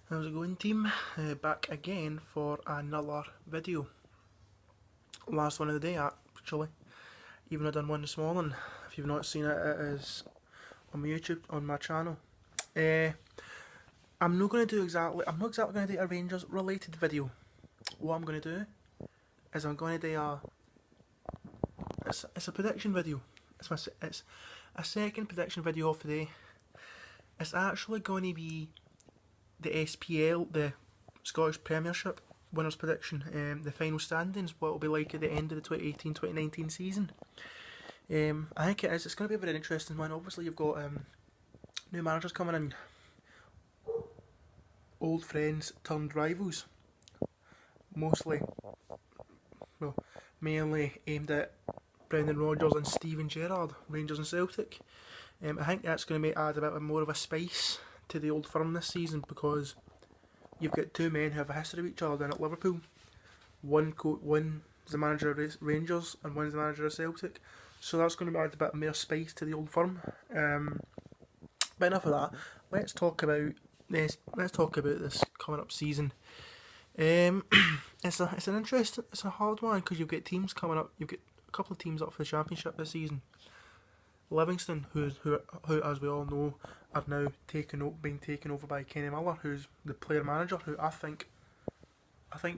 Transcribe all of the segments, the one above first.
How's it going, team? Back again for another video. Last one of the day, actually. Even though I done one this morning. If you've not seen it, it is on my YouTube, on my channel. I'm not exactly going to do a Rangers related video. What I'm going to do is I'm going to do it's a prediction video. It's a second prediction video of the day. It's actually going to be the SPL, the Scottish Premiership winners prediction, the final standings, what it'll be like at the end of the 2018-2019 season. I think it's going to be a very interesting one. Obviously you've got new managers coming in, old friends turned rivals, mainly aimed at Brendan Rodgers and Steven Gerrard, Rangers and Celtic. I think that's going to add a bit more of a spice to the old firm this season, because you've got two men who have a history of each other down at Liverpool. One's the manager of Rangers and one's the manager of Celtic, so that's going to add a bit more spice to the old firm. But enough of that. Let's talk about this coming up season. It's a hard one, because you've got teams coming up. You've got a couple of teams up for the Championship this season. Livingston, who as we all know, are now being taken over by Kenny Miller, who's the player manager. Who I think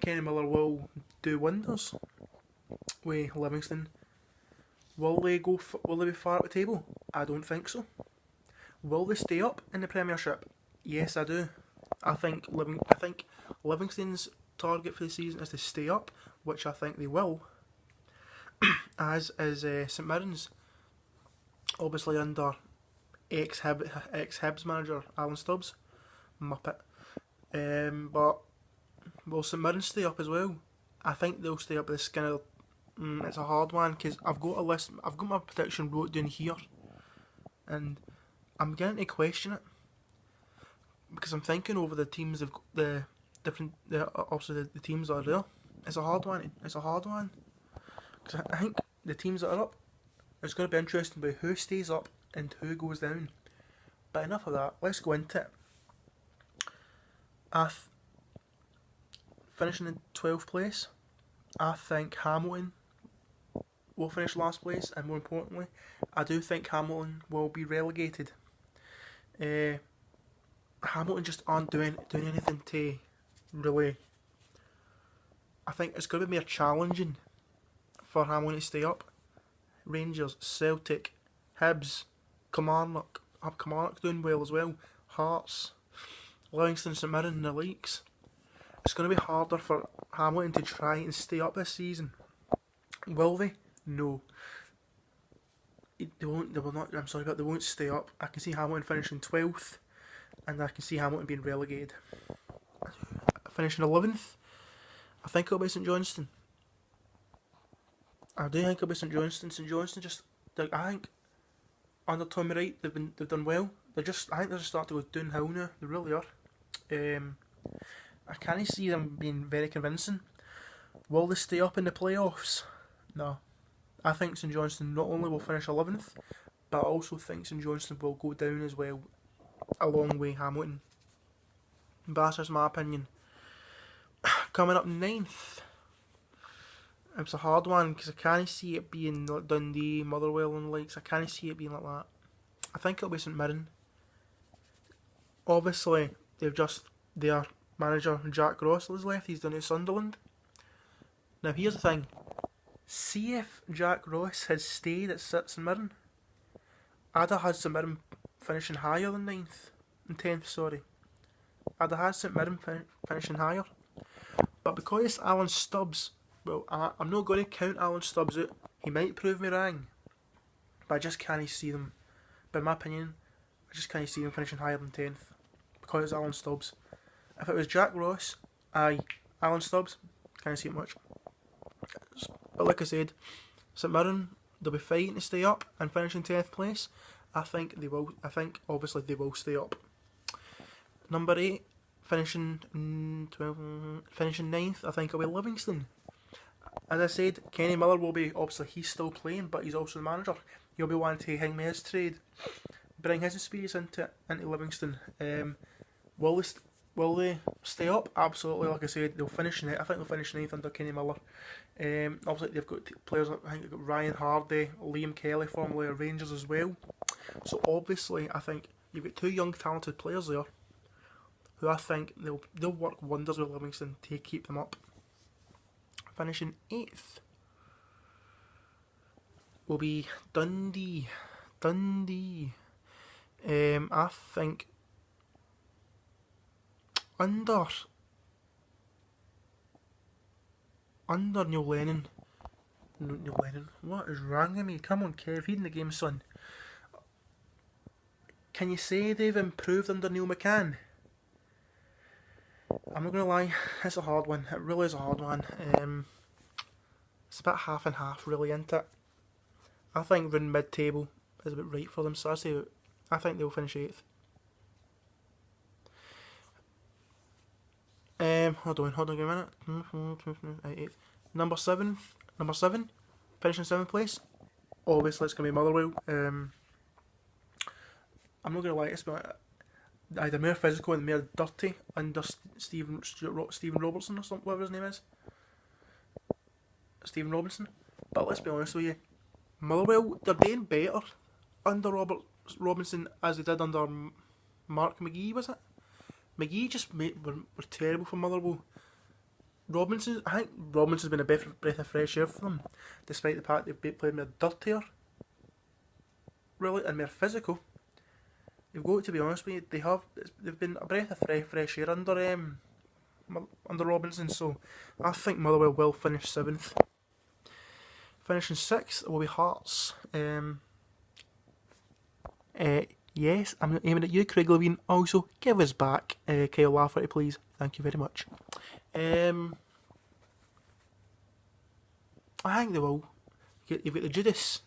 Kenny Miller will do wonders with Livingston. Will they be far up the table? I don't think so. Will they stay up in the Premiership? Yes, I do. I think Livingston's target for the season is to stay up, which I think they will. As is St Mirren's. Obviously under ex-Hibs manager Alan Stubbs, Muppet. But will St Mirren stay up as well? I think they'll stay up. This kind of it's a hard one, because I've got a list. I've got my prediction wrote down here, and I'm beginning to question it, because I'm thinking over the teams of the teams that are there. It's a hard one. Because I think the teams that are up, it's going to be interesting about who stays up and who goes down. But enough of that, let's go into it. Finishing in 12th place, I think Hamilton will finish last place, and more importantly, I do think Hamilton will be relegated. Hamilton just aren't doing anything to really. I think it's going to be more challenging for Hamilton to stay up. Rangers, Celtic, Hibs, Kilmarnock doing well as well, Hearts, Livingston, St Mirren in the leagues. It's going to be harder for Hamilton to try and stay up this season. Will they? No. They will not. I'm sorry, but they won't stay up. I can see Hamilton finishing 12th, and I can see Hamilton being relegated. Finishing 11th, I think it'll be St Johnstone. I do think it'll be St Johnstone. St Johnstone I think under Tommy Wright they've done well. I think they're just starting to go downhill now. They really are. I can't see them being very convincing. Will they stay up in the playoffs? No. I think St Johnstone not only will finish 11th, but I also think St Johnstone will go down as well, along with Hamilton. But that's just my opinion. Coming up 9th. It's a hard one, because I can't see it being like Dundee, Motherwell and the likes. I can't see it being like that. I think it'll be St Mirren. Obviously, their manager Jack Ross has left. He's done it at Sunderland. Now here's the thing. See if Jack Ross had stayed at St Mirren, I'd have had St Mirren finishing higher than 9th and 10th. Sorry, I'd have had St Mirren finishing higher. But because it's Alan Stubbs. Well, I'm not going to count Alan Stubbs out. He might prove me wrong, but I just can't see them. But in my opinion, I just can't see them finishing higher than 10th, because it's Alan Stubbs. If it was Jack Ross, Alan Stubbs, can't see it much. But like I said, St Mirren, they'll be fighting to stay up and finish in 10th place. I think they will. I think obviously they will stay up. Number 8, finishing 9th. I think it'll be Livingston. As I said, Kenny Miller will be, obviously he's still playing, but he's also the manager. He'll be wanting to hang me his trade, bring his experience into Livingston. Will Will they stay up? Absolutely. Like I said, they'll finish ninth. I think they'll finish ninth under Kenny Miller. Obviously, they've got players. I think they've got Ryan Hardy, Liam Kelly, formerly of Rangers as well. So obviously, I think you've got two young, talented players there, who I think they'll work wonders with Livingston to keep them up. Finishing 8th will be Dundee. I think under Neil Lennon. What is wrong with me? Come on, Kev, reading the game, son. Can you say they've improved under Neil McCann? I'm not going to lie, it's a hard one. It really is a hard one. It's about half and half, really, isn't it? I think round mid-table is about right for them, so I think they'll finish 8th. Hold on, give me a minute. 8th. Number 7, finishing 7th place. Obviously, it's going to be Motherwell. I'm not going to lie, it's been either more physical and more dirty under Stephen Robertson or something, whatever his name is. Stephen Robinson. But let's be honest with you, Motherwell, they're doing better under Robinson as they did under Mark McGee, was it? McGee just were terrible for Motherwell. I think Robinson's been a breath of fresh air for them, despite the fact they've played more dirtier, really, and more physical. They've got to be honest with you, they've been a breath of fresh air under Robinson. So I think Motherwell will finish 7th. Finishing 6th will be Hearts. Yes, I'm aiming at you, Craig Levine. Also, give us back Kyle Lafferty, please. Thank you very much. I think they will. You've got the Judas,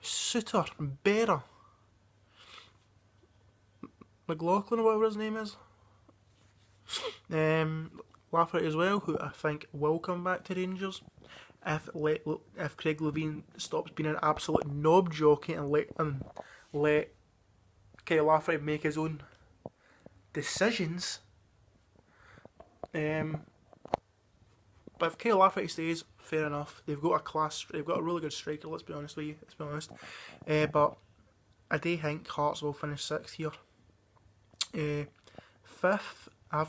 Suter, Berra, McLaughlin or whatever his name is. Lafferty as well, who I think will come back to Rangers if Craig Levine stops being an absolute knob jockey and let Kyle Lafferty make his own decisions. But if Kyle Lafferty stays, fair enough. They've got a really good striker. Let's be honest with you. But I do think Hearts will finish 6th here. 5th, I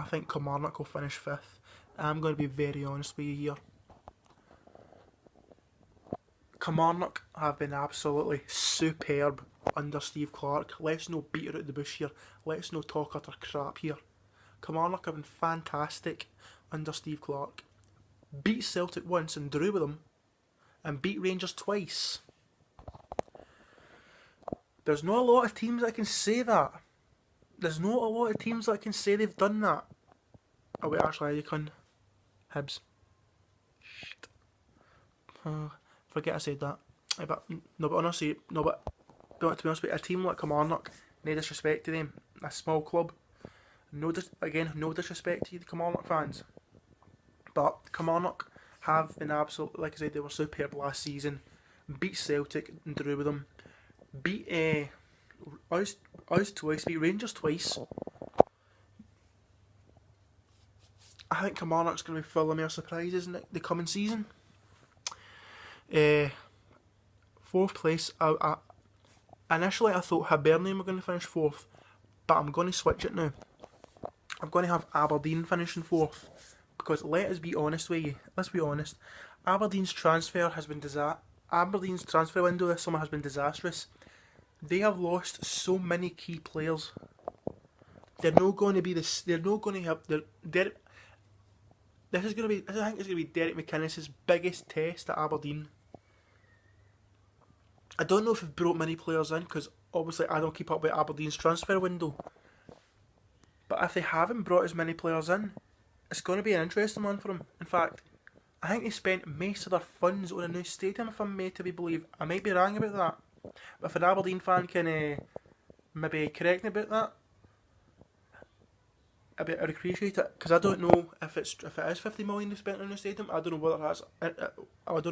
think Kilmarnock will finish 5th. I'm going to be very honest with you here. Kilmarnock have been absolutely superb under Steve Clarke. Let's no beat her out the bush here. Let's no talk utter crap here. Kilmarnock have been fantastic under Steve Clarke. Beat Celtic once and drew with them, and beat Rangers twice. There's not a lot of teams that can say that. There's not a lot of teams that can say they've done that. Oh wait, actually, you can. Hibs. Shit. Forget I said that. But honestly, to be honest with you, a team like Kilmarnock, no disrespect to them, a small club. No disrespect to the Kilmarnock fans. But Kilmarnock have been absolutely, like I said, they were superb last season. Beat Celtic and drew with them. Beat us twice, beat Rangers twice. I think Kilmarnock's going to be full of more surprises in the coming season. 4th place, initially I thought Hibernian were going to finish 4th, but I'm going to switch it now. I'm going to have Aberdeen finishing 4th, because let's be honest with you, Aberdeen's transfer window this summer has been disastrous. They have lost so many key players. They're not going to be this. They're not going to have. I think it's going to be Derek McInnes' biggest test at Aberdeen. I don't know if they've brought many players in, because obviously I don't keep up with Aberdeen's transfer window. But if they haven't brought as many players in, it's going to be an interesting one for them. In fact, I think they spent most of their funds on a new stadium, if I'm made to be believed. I might be wrong about that. But if an Aberdeen fan can maybe correct me about that, I'd appreciate it, because I don't know if it is 50 million they spent on a new stadium. I don't know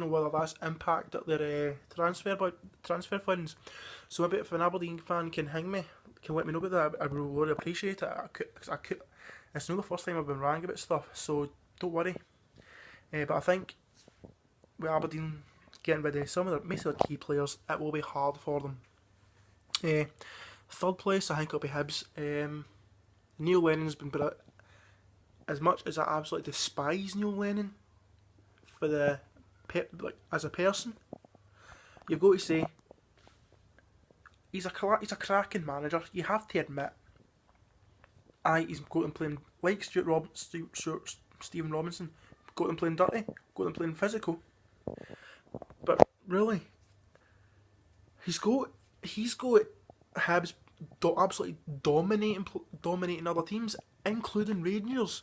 whether that's impacted their transfer funds. So maybe if an Aberdeen fan can hang me can let me know about that. I would really appreciate it. It's not the first time I've been ranting about stuff, so don't worry. But I think with Aberdeen getting rid of some of most of their key players, it will be hard for them. Third place, I think it'll be Hibs. Neil Lennon's been put out. As much as I absolutely despise Neil Lennon for as a person, you've got to say he's a cracking manager. You have to admit. He's got them playing like Stephen Robinson, got them playing dirty, got them playing physical. But really, he's got Hibs absolutely dominating other teams, including Rangers.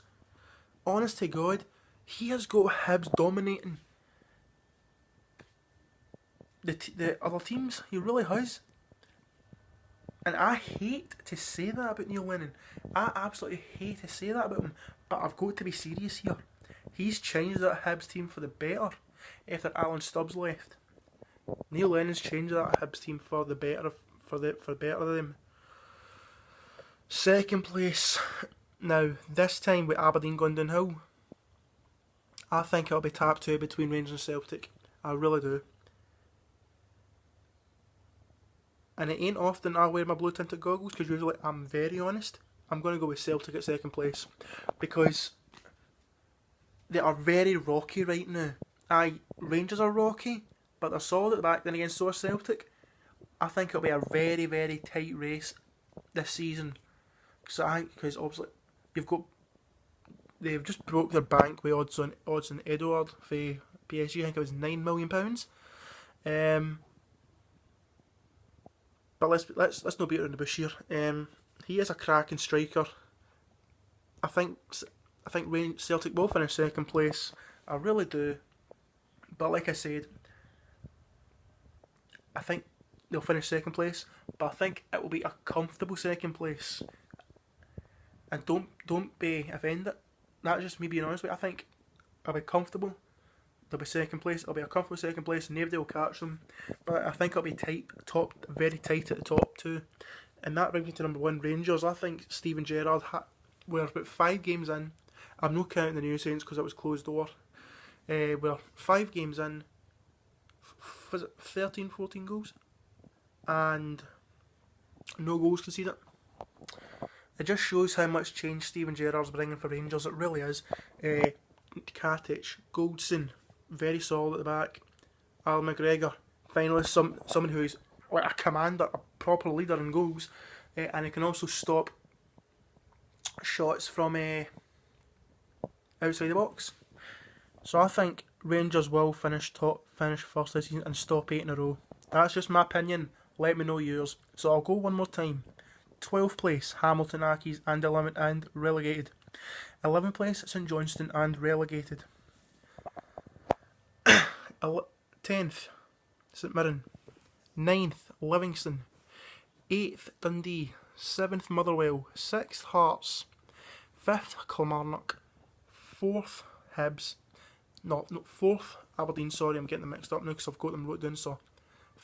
Honest to God, he has got Hibs dominating the other teams. He really has. And I hate to say that about Neil Lennon. I absolutely hate to say that about him. But I've got to be serious here. He's changed that Hibs team for the better after Alan Stubbs left. Neil Lennon's changed that Hibs team for the better for better of them. Second place. Now, this time with Aberdeen going downhill, I think it'll be tap 2 between Rangers and Celtic. I really do. And it ain't often I wear my blue tinted goggles, because usually I'm very honest. I'm going to go with Celtic at second place, because they are very rocky right now. Rangers are rocky, but they're solid at the back. Then again, so is Celtic. I think it'll be a very, very tight race this season. Because obviously they've just broke their bank with odds on Edouard for PSG. I think it was £9 million. But let's not beat around the bush here. He is a cracking striker. I think Celtic will finish second place. I really do. But like I said, I think they'll finish second place. But I think it will be a comfortable second place. And don't be offended. That's just me being honest with you. I think I'll be comfortable. They'll be second place. It'll be a comfortable second place. Nobody will catch them. But I think it'll be tight, very tight at the top too. And that brings me to number 1, Rangers. I think Steven Gerrard, we're about 5 games in. I'm not counting the new Saints because it was closed door. We're 5 games in. Was it 13, 14 goals? And no goals conceded. It just shows how much change Steven Gerrard's bringing for Rangers. It really is. Katic, Goldson, very solid at the back. Al McGregor, finally someone who's like a commander, a proper leader in goals, and he can also stop shots from outside the box. So I think Rangers will finish first this season and stop 8 in a row. That's just my opinion. Let me know yours. So I'll go one more time. 12th place, Hamilton Accies and relegated. 11th place, St Johnstone and relegated. 10th, St Mirren. 9th, Livingston. 8th, Dundee. 7th, Motherwell. 6th, Hearts. 5th, Kilmarnock. 4th, Hibs. No, 4th, Aberdeen. Sorry, I'm getting them mixed up now because I've got them wrote down. So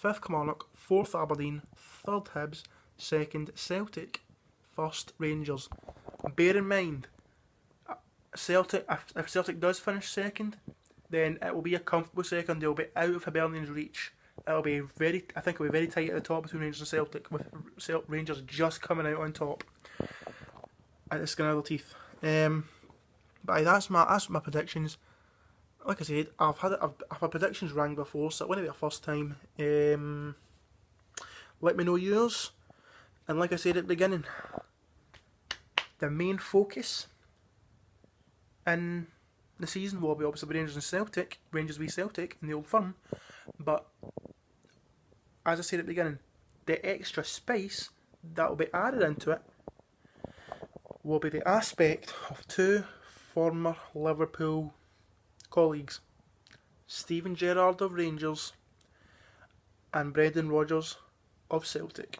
5th, Kilmarnock. 4th, Aberdeen. 3rd, Hibs. 2nd, Celtic. 1st, Rangers. Bear in mind, Celtic. If Celtic does finish second, then it will be a comfortable second. They'll be out of Hibernian's reach. I think it'll be very tight at the top between Rangers and Celtic, with Rangers just coming out on top at the skin of their teeth. But that's my predictions. Like I said, I've had predictions wrong before, so it won't be the first time. Let me know yours. And like I said at the beginning, the main focus in the season will be obviously Rangers and Celtic, Rangers v Celtic in the Old Firm. But as I said at the beginning, the extra spice that will be added into it will be the aspect of 2 former Liverpool colleagues, Steven Gerrard of Rangers and Brendan Rodgers of Celtic.